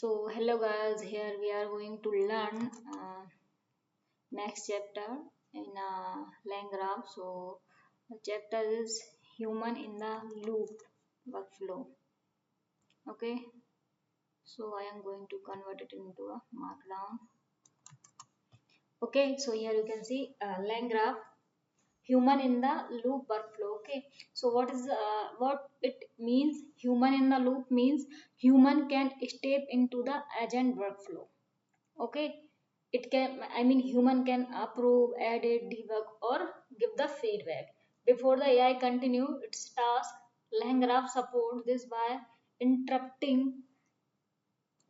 So hello guys, here we are going to learn next chapter in LangGraph. So the chapter is human in the loop workflow. Okay, so I am going to convert it into a markdown. Okay, so here you can see LangGraph human in the loop workflow. Okay, so what it means? Human in the loop means human can step into the agent workflow. Okay, it can, I mean, human can approve, edit, debug, or give the feedback before the AI continue its task. LangGraph support this by interrupting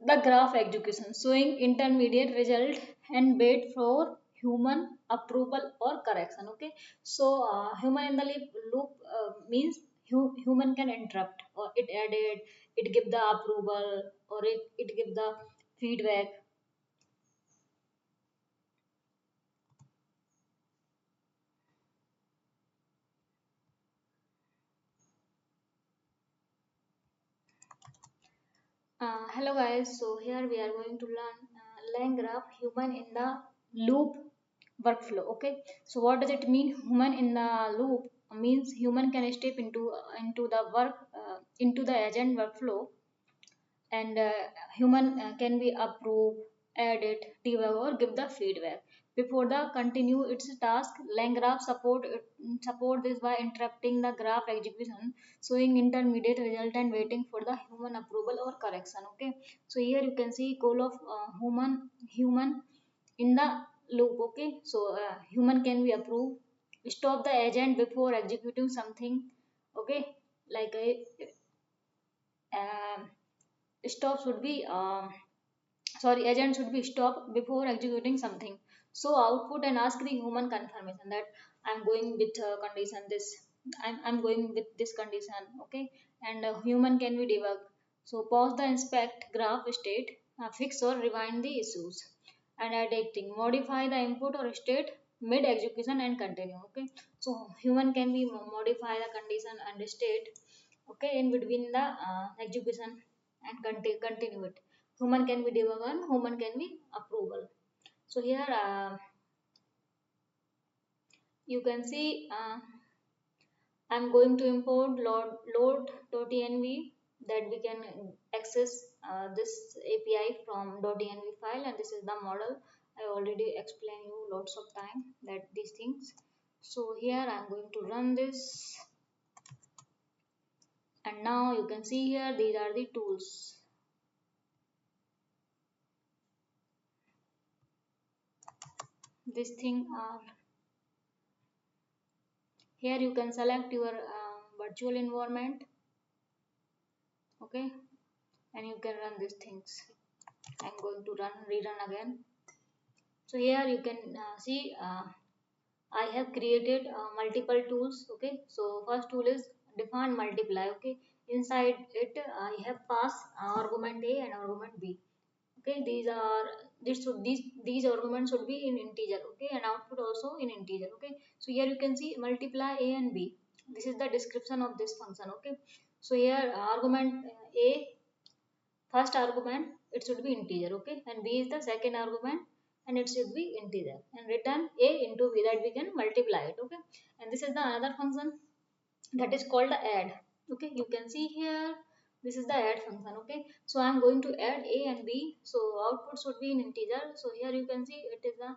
the graph execution, showing intermediate result and wait for human approval or correction. Okay, so human in the loop means human can interrupt, or it edit, it give the approval, or it give the feedback. Hello guys, so here we are going to learn LangGraph human in the loop workflow. Okay, so what does it mean? Human in the loop means human can step into the into the agent workflow, and human can be approve, edit, debug, or give the feedback before the continue its task. LangGraph support this by interrupting the graph execution, showing intermediate result and waiting for the human approval or correction. Okay, so here you can see goal of human in the loop. Okay, so human can be approved, stop the agent before executing something. Okay, like um stop should be sorry, agent should be stopped before executing something. So output and ask the human confirmation that I'm going with condition this, I'm going with this condition. Okay, and human can be debug, so pause the inspect graph state, fix or rewind the issues, and editing, modify the input or state mid execution and continue. Okay, so human can be modify the condition and state, okay, in between the execution, and continue it. Human can be debug and human can be approval. So here you can see I'm going to import load.env, that we can access this API from .env file, and this is the model. I already explained you lots of time that these things. So here I'm going to run this, and now you can see here these are the tools. This thing are here. You can select your virtual environment. Okay, and you can run these things. I'm going to rerun again. So here you can see I have created multiple tools. Okay, so first tool is define multiply. Okay, inside it I have passed argument a and argument b. Okay, these arguments should be in integer. Okay, and output also in integer. Okay, so here you can see multiply a and b. This is the description of this function. Okay, so here argument a, first argument, it should be integer. Okay, and b is the second argument, and it should be integer, and return a into b, that we can multiply it. Okay, and this is the another function that is called the add. Okay, you can see here this is the add function. Okay, so I'm going to add a and b, so output should be in integer. So here you can see it is the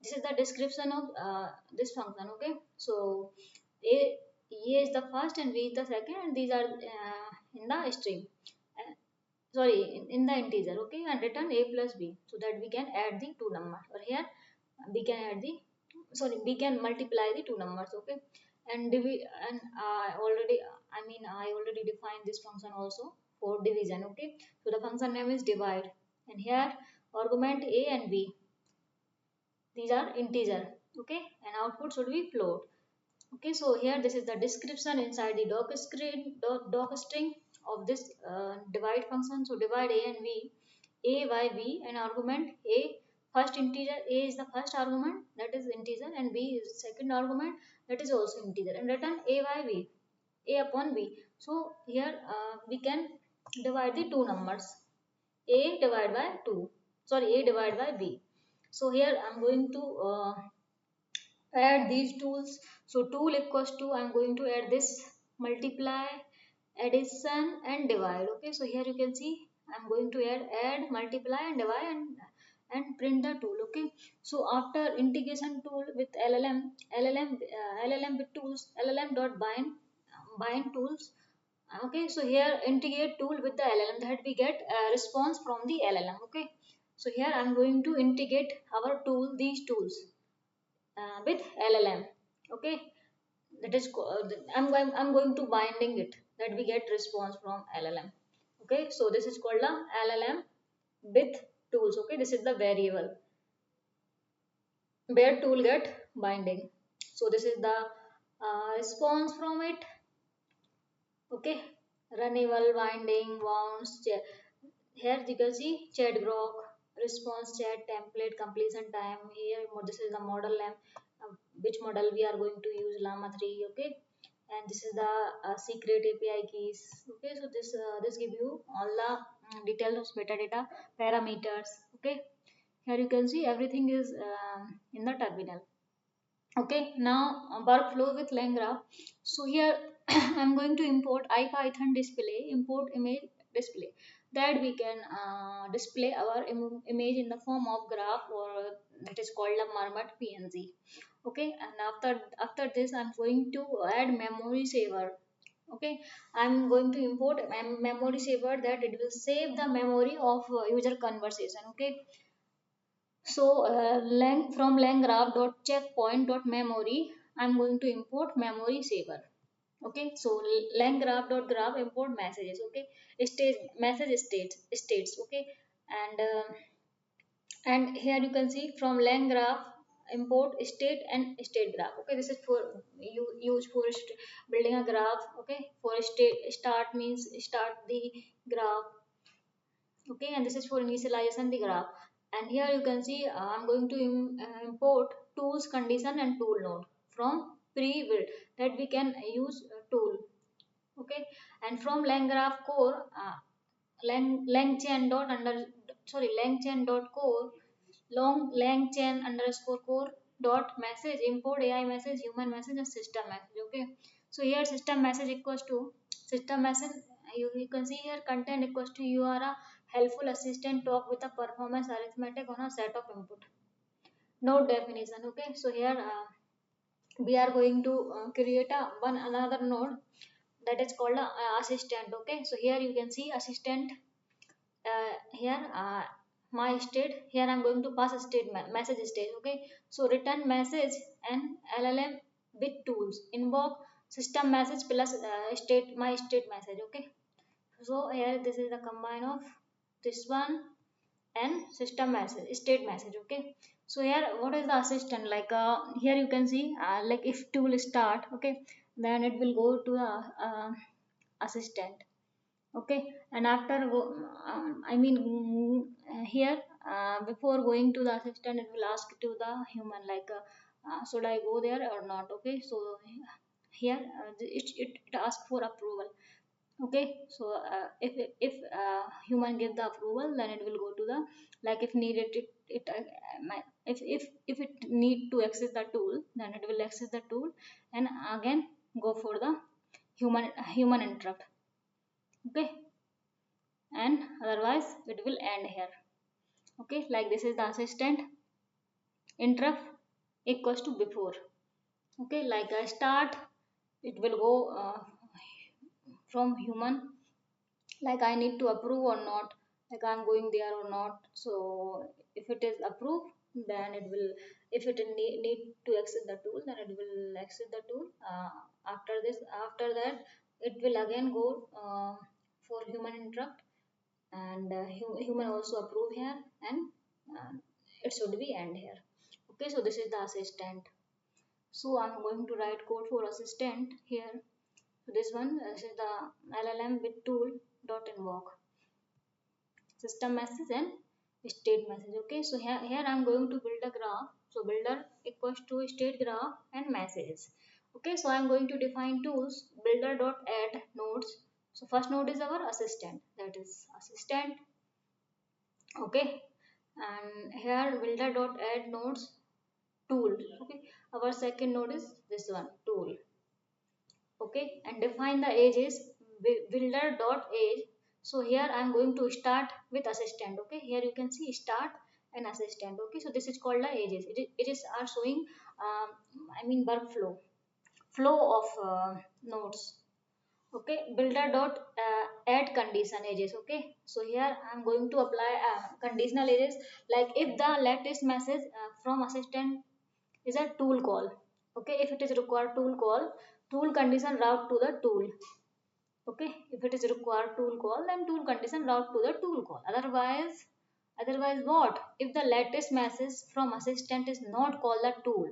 this is the description of this function. Okay, so a is the first and b is the second, and these are in the string, sorry, in the integer. Okay, and return a plus b, so that we can add the two numbers, or here we can add the, sorry, we can multiply the two numbers. Okay, and and I already defined this function also for division. Okay, so the function name is divide, and here argument a and b, these are integer. Okay, and output should be float. Okay, so here this is the description inside the doc string of this divide function. So divide a and b, a by b, and argument a, first integer, a is the first argument, that is integer, and b is second argument, that is also integer, and return a by b, a upon b. So here we can divide the two numbers. A divided by 2. Sorry, A divided by B. So here I'm going to add these tools. So tool equals to, I'm going to add this multiply, addition and divide. Okay, so here you can see I'm going to add multiply and divide and print the tool. Okay, so after integration tool with LLM with tools, LLM dot bind tools. Okay, so here integrate tool with the LLM, that we get a response from the LLM. Okay, so here I'm going to integrate our tool, these tools with LLM. Okay, that is I'm going to binding it, that we get response from LLM. Okay, so this is called the LLM with tools. Okay, this is the variable where tool get binding. So this is the response from it. Okay, runnable binding wounds. Here you can see chat grok, response chat template, completion time. Here this is the model name, which model we are going to use, llama 3. Okay, and this is the secret API keys. Okay, so this give you all the details of metadata parameters. Okay, here you can see everything is in the terminal. Okay, now workflow with LangGraph. So here I'm going to import ipython display, import image display, that we can display our image in the form of graph, or that is called a marmot png. Okay, and after this I'm going to add memory saver. Okay, I'm going to import memory saver, that it will save the memory of user conversation. Okay, so from langgraph dot checkpoint dot memory, I'm going to import memory saver. Okay, so langgraph dot graph import messages. Okay, state message states. Okay, and here you can see from langgraph import state and state graph. Okay, this is for you use for building a graph. Okay, for state start means start the graph. Okay, and this is for initialization the graph. And here you can see I'm going to import tools condition and tool node from pre-build, that we can use tool. Okay, and from langgraph core, langchain dot under sorry langchain dot core, langchain underscore core dot message, import AI message, human message and system message. Okay, so here system message equals to system message. You can see here content equals to, you are a helpful assistant, talk with a performance arithmetic on a set of input. Node definition. Okay, so here we are going to create a one another node, that is called a assistant. Okay, so here you can see assistant. Here my state, here I'm going to pass a state message state. Okay, so return message and LLM with tools invoke system message plus state my state message. Okay, so here this is the combine of this one and system message state message. Okay, so here what is the assistant, like here you can see like if tool start. Okay, then it will go to the assistant. Okay, and after I mean here before going to the assistant, it will ask to the human, like should I go there or not. Okay, so here it asks for approval. Okay, so if human give the approval, then it will go to the, like if needed if it need to access the tool, then it will access the tool and again go for the human interrupt. Okay, and otherwise it will end here. Okay, like this is the assistant interrupt equals to before. Okay, like I start, it will go from human, like I need to approve or not, like I'm going there or not. So if it is approved, then it will, if it need to exit the tool, then it will exit the tool. After that it will again go for human interrupt, and human also approve here, and uh, it should be end here. Okay, so this is the assistant. So I'm going to write code for assistant here. So this one, this is the LLM with tool dot invoke system message and state message. Okay, so here I'm going to build a graph. So builder equals to state graph and messages. Okay, so I'm going to define tools builder dot add nodes. So first node is our assistant, that is assistant Okay, and here builder dot add nodes tool. Okay, our second node is this one, tool. Okay, and define the age is builder dot age. So here I am going to start with assistant. Okay, here you can see start and assistant. Okay, so this is called the ages. It is are showing I mean workflow flow of nodes. Okay, builder dot add condition ages. Okay, so here I'm going to apply conditional ages, like if the latest message from assistant is a tool call. Okay, if it is required tool call, tool condition route to the tool. Okay, if it is required tool call, then tool condition route to the tool call. Otherwise what, if the latest message from assistant is not call the tool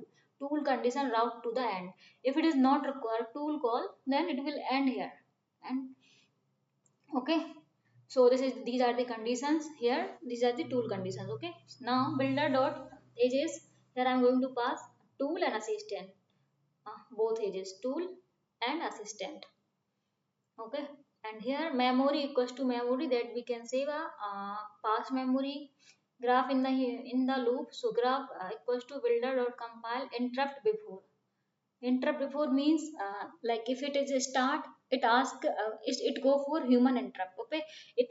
condition route to the end. If it is not required tool call, then it will end here. And okay, so these are the conditions here. These are the tool conditions. Okay, now builder dot ages, here I'm going to pass tool and assistant, both ages, tool and assistant. Okay, and here memory equals to memory, that we can save a past memory graph in the loop. So graph equals to builder dot compile interrupt before. Interrupt before means like if it is a start, it ask it go for human interrupt. Okay, it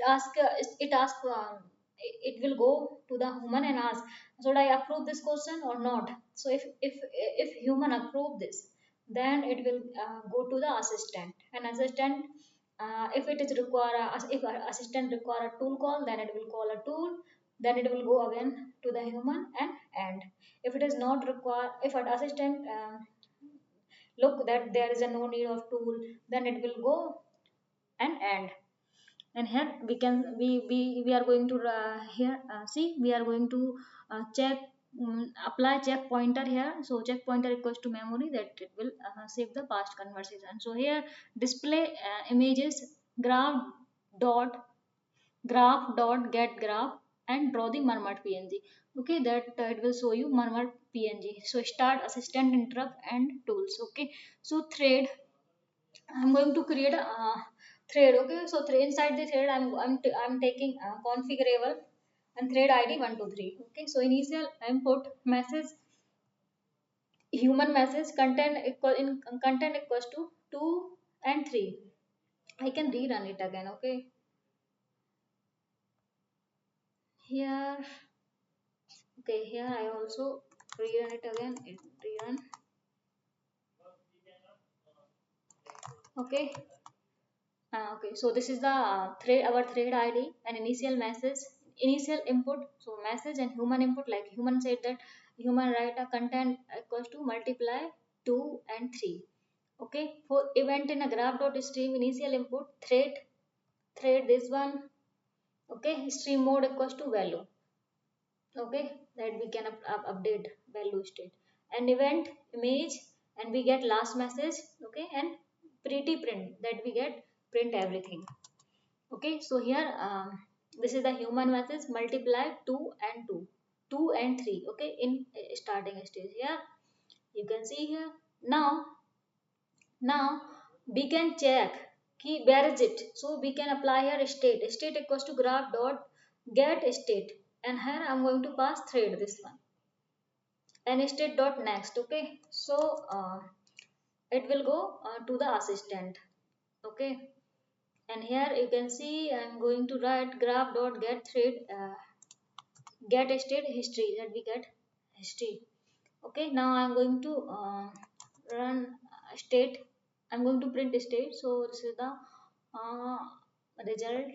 will go to the human and ask, should I approve this question or not. So if human approve this, then it will go to the assistant. And assistant, if it is require if a assistant require a tool call, then it will call a tool, then it will go again to the human and end. If it is not require, if an assistant look that there is a no need of tool, then it will go and end. And here we are going to here see, we are going to check apply check pointer here. So check pointer equals to memory, that it will save the past conversation. So here display images graph dot get graph and draw the murmured png. Okay, that it will show you murmured png. So start assistant interrupt and tools. Okay, so thread, I'm going to create a thread. Okay, so thread, inside the thread I'm taking configurable and thread id 123. Okay, so initial input message, human message, content equal in content equals to 2 and 3. I can rerun it again. Okay, here, okay, here I also rerun it again. Rerun. Okay, okay, so this is the thread, our thread ID and initial message, initial input. So message and human input, like human said that human write a content equals to multiply 2 and 3. Okay, for event in a graph dot stream, initial input thread this one. Okay, stream mode equals to value. Okay, that we can update value state and event image, and we get last message. Okay, and pretty print, that we get print everything. Okay, so here this is the human message multiply 2 and 2, 2 and 3. Okay, in starting stage. Here you can see here. Now we can check key where is it. So we can apply here state equals to graph dot get state, and here I'm going to pass thread this one and state dot next. Okay, so it will go to the assistant. Okay, and here you can see I'm going to write graph dot get thread get state history, that we get history. Okay, now I'm going to run state. I'm going to print state. So this is the uh, result.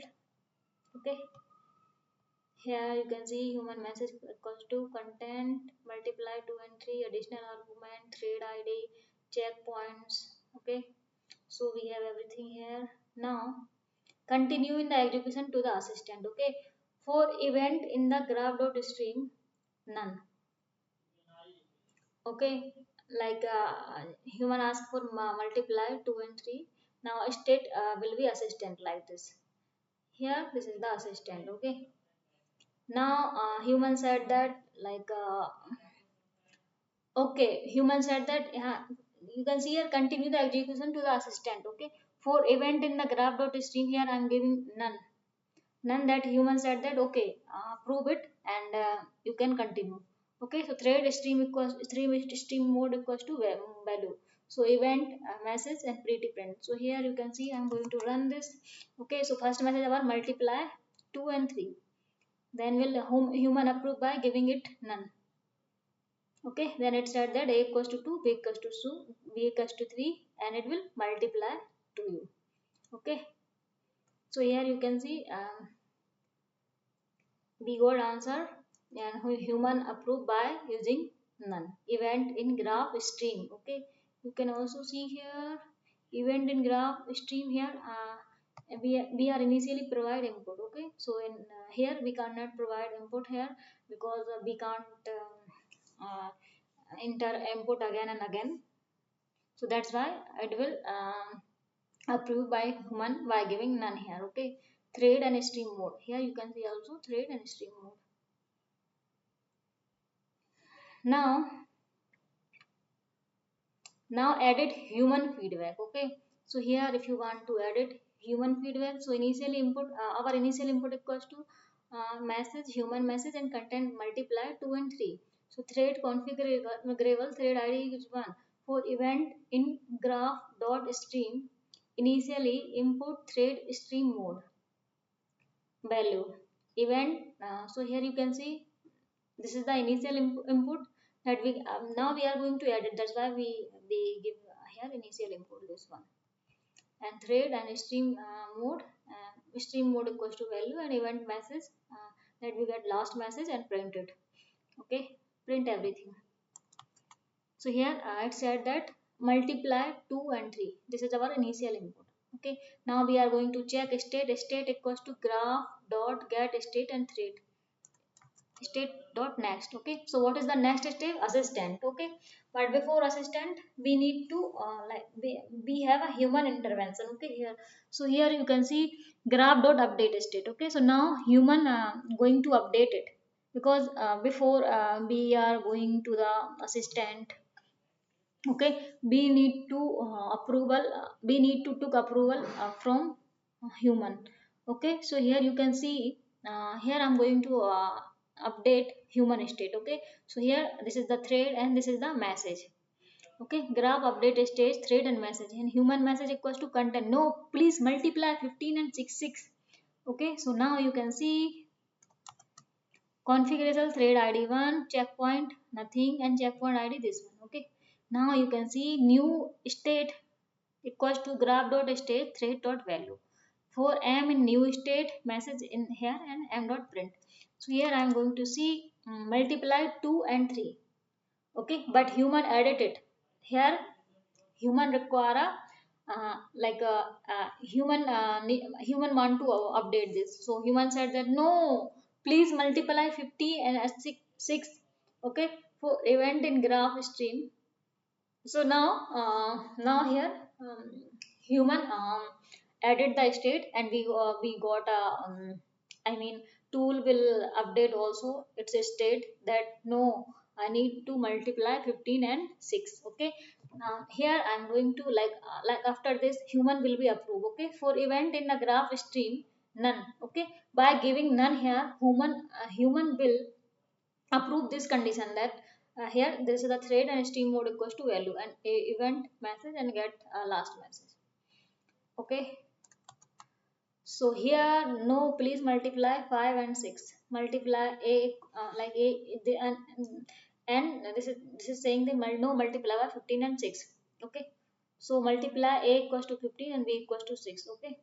Okay, here you can see human message equals to content multiply 2 and 3, additional argument, thread id, checkpoints. Okay, so we have everything here. Now continue in the execution to the assistant. Okay, for event in the graph dot stream, none. Okay, like human ask for multiply 2 and 3. Now state will be assistant, like this. Here this is the assistant. Okay, now human said that like okay, human said that you can see here continue the execution to the assistant. Okay, for event in the graph dot stream, here I'm giving none. None, that human said that okay, prove it, and you can continue. Okay, so thread stream mode equals to value. So event, message, and pre-print. So here you can see I'm going to run this. Okay, so first message about multiply 2 and 3, then will human approve by giving it none. Okay, then it said that a equals to 2, b equals to 2, b equals to 3, and it will multiply to you. Okay, so here you can see we got answer, and human approved by using none. Event in graph stream. Okay, you can also see here event in graph stream here. We are initially provide input. Okay, so in here we cannot provide input here because we can't enter input again and again. So that's why it will approved by human by giving none here. Okay, thread and stream mode. Here you can see also thread and stream mode. Now now edit human feedback. Okay, so here if you want to edit human feedback, so initially input, our initial input equals to message, human message, and content multiply 2 and 3. So thread configurable thread id is 1. For event in graph dot stream, initially input thread stream mode value event. So here you can see this is the initial input that we now we are going to edit. That's why we give here initial input, this one. And thread and stream mode equals to value, and event message, that we get last message and print it. Okay, print everything. So here it said that multiply 2 and 3, this is our initial input. Okay, now we are going to check state equals to graph dot get state and thread state dot next. Okay, so what is the next step? Assistant. Okay, but before assistant we need to we have a human intervention. Okay, here, so here you can see graph dot update state. Okay, so now human going to update it, because before we are going to the assistant. Okay, we need to we need to took approval from human. Okay, so here you can see here I'm going to update human state. Okay, so here this is the thread and this is the message. Okay, graph update stage thread and message, and human message equals to content, no please multiply 15 and 6. Okay, so now you can see configuration thread id 1, checkpoint nothing, and checkpoint id this one. Okay, now you can see new state equals to graph dot state thread dot value. For m in new state message in here, and m dot print. So here I am going to see multiply 2 and 3. Okay, but human edit it. Here human require a human want to update this. So human said that no, please multiply 50 and 6. Okay, for event in graph stream. So now here human added the state, and we got a I mean tool will update also its state that no, I need to multiply 15 and 6. Okay, now here I'm going to like after this human will be approved. Okay, for event in the graph stream none. Okay, by giving none here, human will approve this condition that here this is the thread and stream mode equals to value, and a event message and get last message. Okay, so here no please multiply 5 and 6, multiply a and this is saying the no multiply by 15 and 6. Okay, so multiply a equals to 15 and b equals to 6. Okay,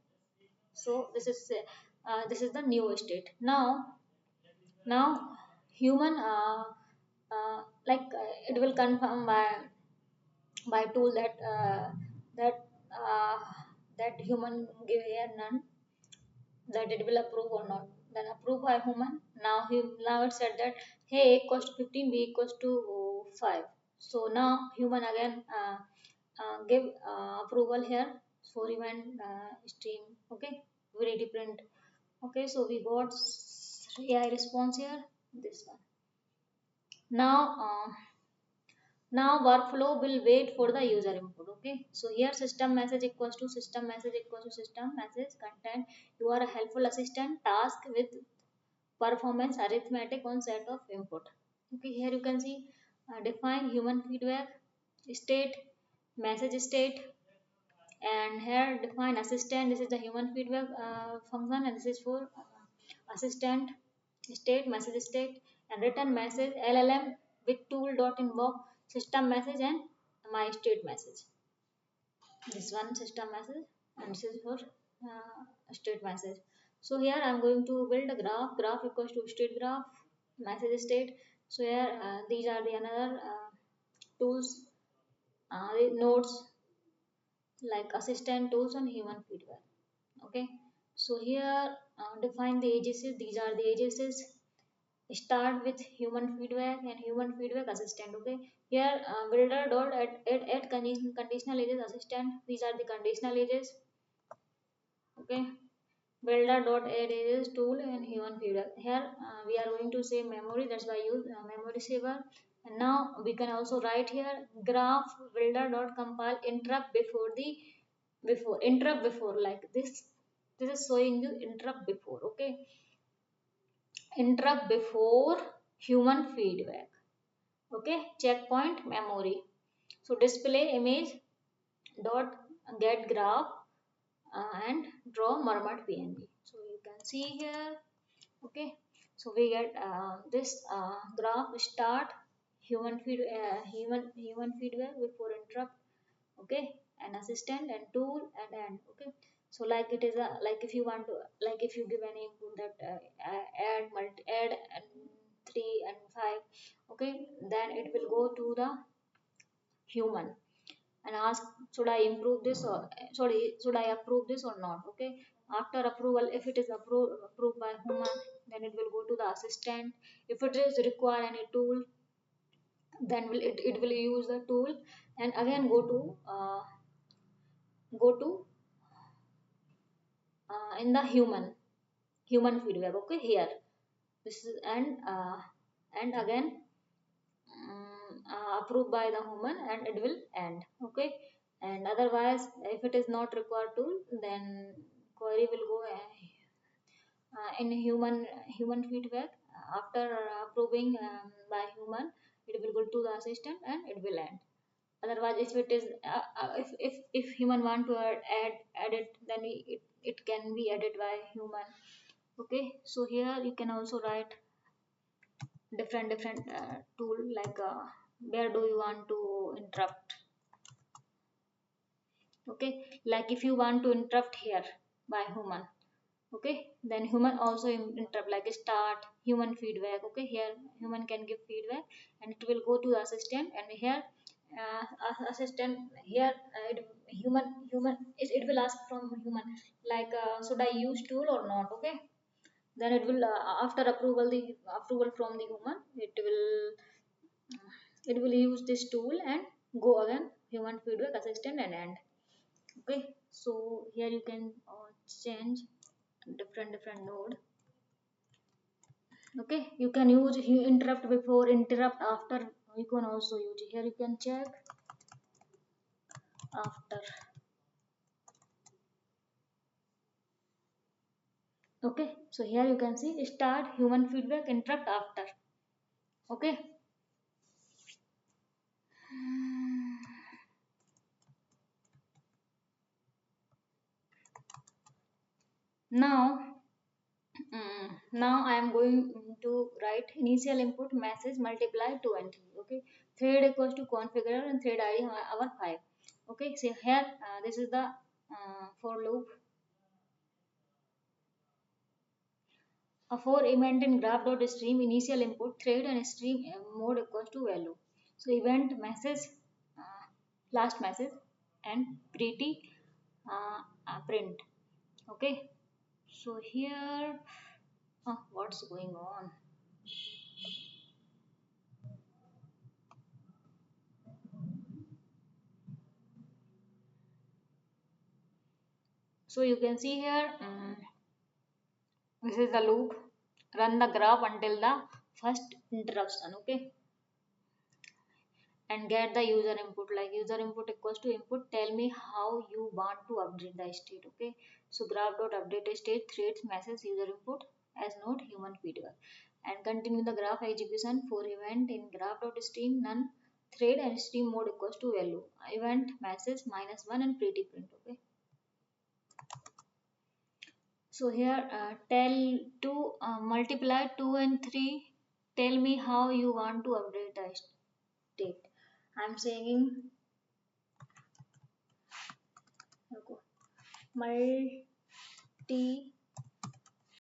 so this is the new state. Now human it will confirm by tool that uh, that human give here none, that it will approve or not. Then approve by human. Now it said that hey a equals to 15, b equals to 5. So now human again give approval here for event stream. Okay, very different. Okay, so we got AI response here, this one. Now Now workflow will wait for the user input. Okay, so here system message equals to system message equals to system message content. You are a helpful assistant task with performance arithmetic on set of input. Okay, here you can see define human feedback state, message state, and here define assistant. This is the human feedback function, and this is for assistant state, message state, and return message LLM with tool dot invoke system message and my state message. This one system message, and this is for state message. So here I am going to build a graph. Graph equals to state graph, message state. So here these are the another tools, nodes like assistant tools and human feedback. Okay, so here define the ages. These are the ages. Start with human feedback and human feedback assistant. Okay, here builder dot add conditional ages assistant. These are the conditional ages. Okay, builder dot add ages tool and human feedback. Here we are going to say memory, that's why I use memory saver. And now we can also write here graph builder dot compile interrupt before the before interrupt before, like this is showing you interrupt before. Okay, interrupt before human feedback. Okay, checkpoint memory. So display image dot get graph and draw murmured png. So you can see here. Okay, so we get this graph start human feedback before interrupt. Okay, an assistant and tool and end. Okay, so like it is a, like if you want to, like if you give any input that add and 3 and 5. Okay, then it will go to the human and ask should I improve this or sorry should I approve this or not. Okay, after approval, if it is approved by human, then it will go to the assistant. If it is require any tool, then it will use the tool and again go to in the human feedback. Okay, here this is and again approved by the human and it will end. Okay, and otherwise if it is not required tool, then query will go in human feedback. After approving by human, it will go to the assistant and it will end. Otherwise if it is if human want to add it, then it can be added by human. Okay, so here you can also write different tool like where do you want to interrupt. Okay, like if you want to interrupt here by human. Okay, then human also interrupt like start human feedback. Okay, here human can give feedback and it will go to the assistant, and here assistant here it will ask from human like should I use tool or not. Okay, then it will after approval from the human, it will use this tool and go again human feedback assistant and end. Okay, so here you can change different node. Okay, you can use interrupt before, interrupt after. You can also use here, you can check after. Okay, so here you can see start human feedback interrupt after. Okay, now now I am going to write initial input message multiply 2 and 3. Okay, thread equals to configure and thread id our 5. Okay, so here this is the for loop. A for event in graph.stream initial input thread and stream mode equals to value. So event message uh, last message and pretty print. Okay, so here what's going on. So you can see here this is the loop, run the graph until the first interruption. Okay, and get the user input. Like user input equals to input, tell me how you want to update the state. Okay, so graph dot update state threads message user input as node human feedback, and continue the graph execution for event in graph dot stream none thread and stream mode equals to value event message -1 and pretty print. Okay, so here tell to multiply 2 and 3, tell me how you want to update the state. I'm saying okay, multiply